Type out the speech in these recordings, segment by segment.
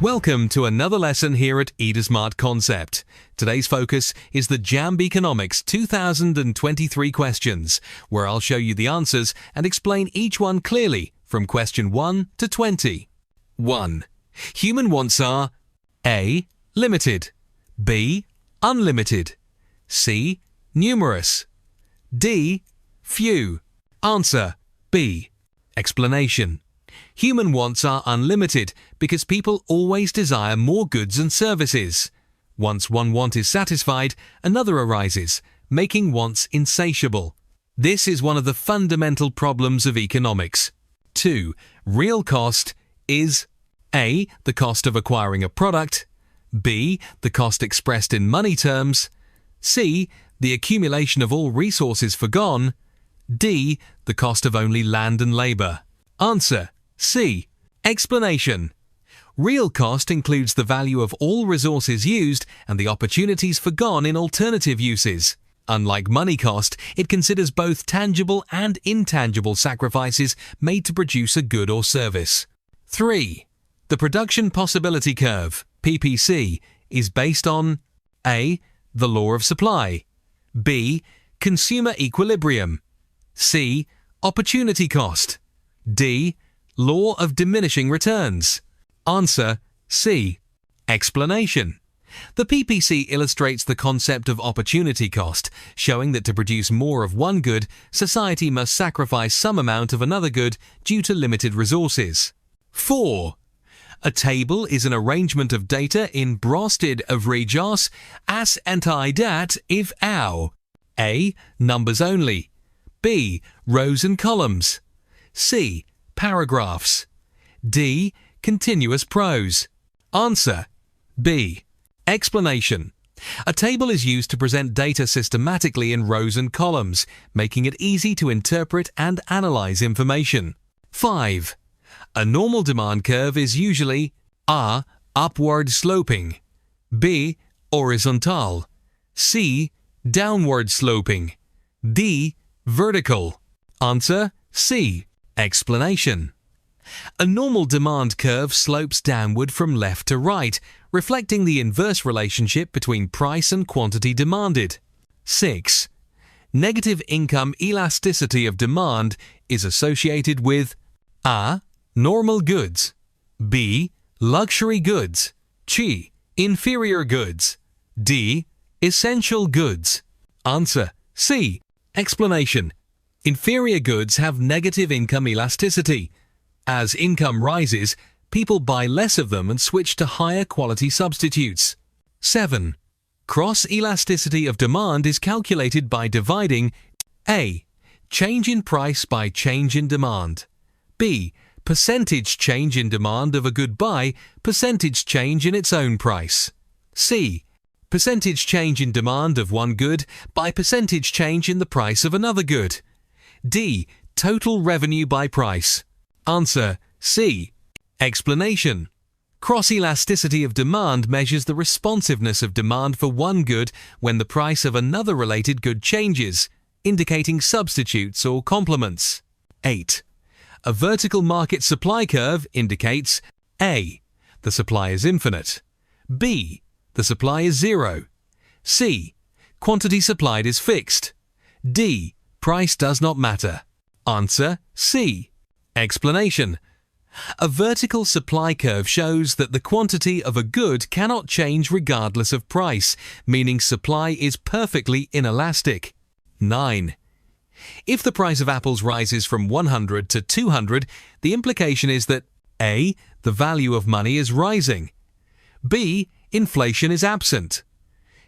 Welcome to another lesson here at Edusmart Concept. Today's focus is the JAMB Economics 2023 questions, where I'll show you the answers and explain each one clearly from question 1 to 20. 1. Human wants are A. Limited, B. Unlimited, C. Numerous, D. Few. Answer B. Explanation. Human wants are unlimited because people always desire more goods and services. Once one want is satisfied, another arises, making wants insatiable. This is one of the fundamental problems of economics. 2. Real cost is A. The cost of acquiring a product, B. The cost expressed in money terms, C. The accumulation of all resources forgone, D. The cost of only land and labor. Answer C. Explanation. Real cost includes the value of all resources used and the opportunities forgone in alternative uses. Unlike money cost, it considers both tangible and intangible sacrifices made to produce a good or service. 3. The production possibility curve, PPC, is based on A. The law of supply, B. Consumer equilibrium, C. Opportunity cost, D. Law of diminishing returns. Answer C. Explanation. The PPC illustrates the concept of opportunity cost, showing that to produce more of one good, society must sacrifice some amount of another good due to limited resources. 4. A table is an arrangement of data in brosted of rejas as anti-dat if ow. A. Numbers only, B. Rows and columns, C. Paragraphs, D. Continuous prose. Answer B. Explanation. A table is used to present data systematically in rows and columns, making it easy to interpret and analyze information. 5. A normal demand curve is usually A. Upward sloping, B. Horizontal, C. Downward sloping, D. Vertical. Answer C. Explanation. A normal demand curve slopes downward from left to right, reflecting the inverse relationship between price and quantity demanded. 6. Negative income elasticity of demand is associated with A. Normal goods, B. Luxury goods, C. Inferior goods, D. Essential goods. Answer C. Explanation. Inferior goods have negative income elasticity. As income rises, people buy less of them and switch to higher quality substitutes. 7. Cross-elasticity of demand is calculated by dividing A. Change in price by change in demand, B. Percentage change in demand of a good by percentage change in its own price, C. Percentage change in demand of one good by percentage change in the price of another good, D. Total revenue by price. Answer C. Explanation. Cross-elasticity of demand measures the responsiveness of demand for one good when the price of another related good changes, indicating substitutes or complements. 8. A vertical market supply curve indicates A. The supply is infinite, B. The supply is zero, C. Quantity supplied is fixed, D. Price does not matter. Answer C. Explanation. A vertical supply curve shows that the quantity of a good cannot change regardless of price, meaning supply is perfectly inelastic. 9. If the price of apples rises from 100 to 200, the implication is that A. The value of money is rising, B. Inflation is absent,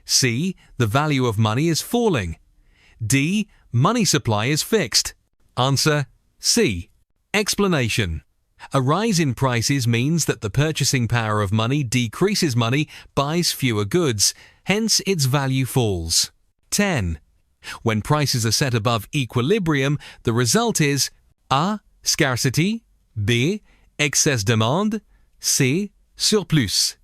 C. The value of money is falling, D. Money supply is fixed. Answer C. Explanation. A rise in prices means that the purchasing power of money decreases, money buys fewer goods, hence its value falls. 10. When prices are set above equilibrium, the result is A. Scarcity, B. Excess demande, C. Surplus,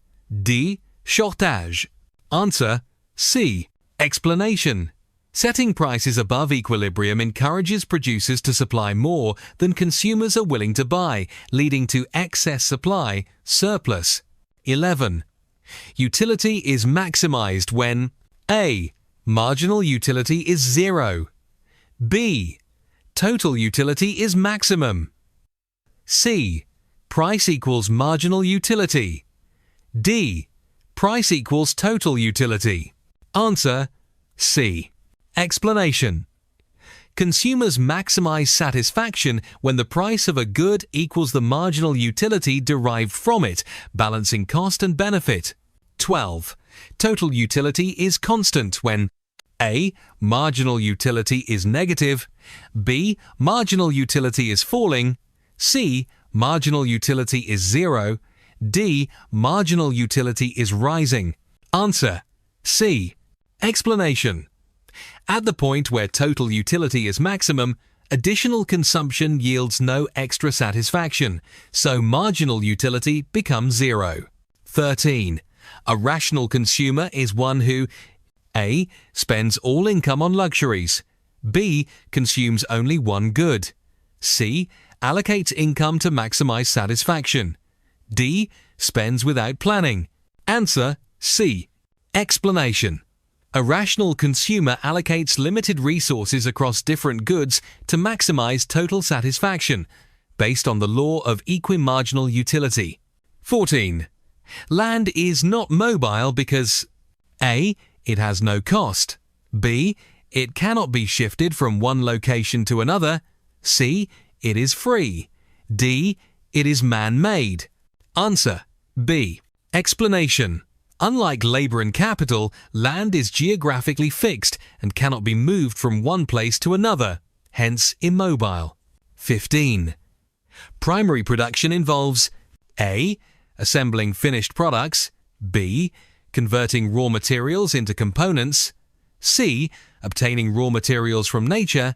D. Shortage. Answer C. Explanation. Setting prices above equilibrium encourages producers to supply more than consumers are willing to buy, leading to excess supply, surplus. 11. Utility is maximized when A. Marginal utility is 0. B. Total utility is maximum. C. Price equals marginal utility. D. Price equals total utility. Answer C. Explanation. Consumers maximize satisfaction when the price of a good equals the marginal utility derived from it, balancing cost and benefit. 12. Total utility is constant when A. Marginal utility is negative. B. Marginal utility is falling. C. Marginal utility is 0. D. Marginal utility is rising. Answer C. Explanation. At the point where total utility is maximum, additional consumption yields no extra satisfaction, so marginal utility becomes 0. 13. A rational consumer is one who A. Spends all income on luxuries. B. Consumes only one good. C. Allocates income to maximize satisfaction. D. Spends without planning. Answer C. Explanation. A rational consumer allocates limited resources across different goods to maximize total satisfaction, based on the law of equimarginal utility. 14. Land is not mobile because A. It has no cost. B. It cannot be shifted from one location to another. C. It is free. D. It is man-made. Answer B. Explanation. Unlike labor and capital, land is geographically fixed and cannot be moved from one place to another, hence immobile. 15. Primary production involves A. Assembling finished products. B. Converting raw materials into components. C. Obtaining raw materials from nature.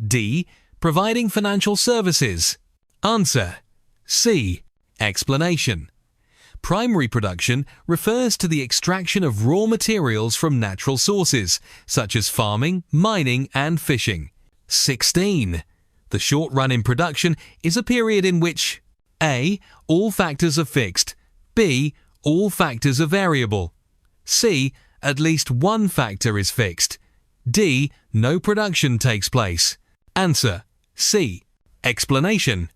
D. Providing financial services. Answer C. Explanation. Primary production refers to the extraction of raw materials from natural sources, such as farming, mining, and fishing. 16. The short run in production is a period in which A. All factors are fixed. B. All factors are variable. C. At least one factor is fixed. D. No production takes place. Answer C. Explanation.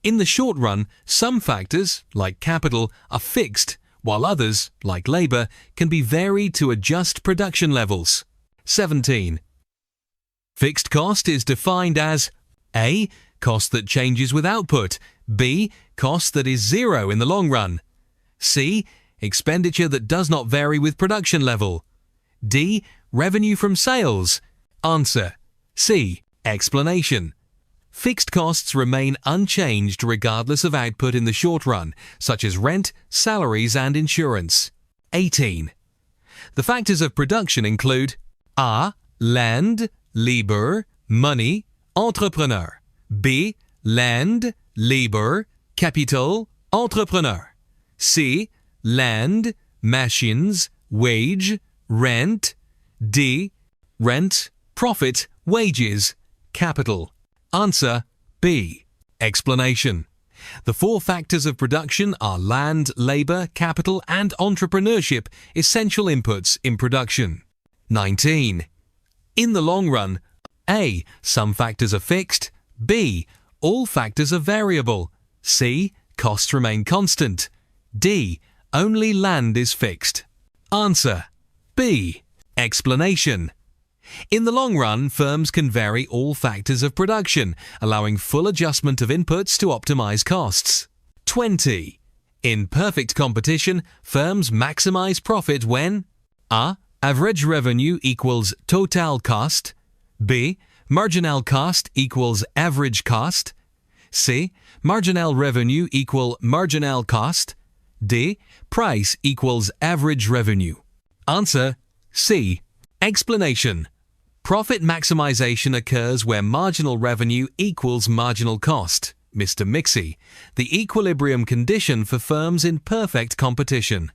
In the short run, some factors, like capital, are fixed, while others, like labor, can be varied to adjust production levels. 17. Fixed cost is defined as A. Cost that changes with output. B. Cost that is 0 in the long run. C. Expenditure that does not vary with production level. D. Revenue from sales. Answer C. Explanation. Fixed costs remain unchanged regardless of output in the short run, such as rent, salaries, and insurance. 18. The factors of production include A. Land, labor, money, entrepreneur. B. Land, labor, capital, entrepreneur. C. Land, machines, wage, rent. D. Rent, profit, wages, capital. Answer B. Explanation. The four factors of production are land, labor, capital, and entrepreneurship, essential inputs in production. 19. In the long run, A. Some factors are fixed. B. All factors are variable. C. Costs remain constant. D. Only land is fixed. Answer B. Explanation. In the long run, firms can vary all factors of production, allowing full adjustment of inputs to optimize costs. 20. In perfect competition, firms maximize profit when A. Average revenue equals total cost. B. Marginal cost equals average cost. C. Marginal revenue equal marginal cost. D. Price equals average revenue. Answer C. Explanation. Profit maximization occurs where marginal revenue equals marginal cost, Mr. Mixey, the equilibrium condition for firms in perfect competition.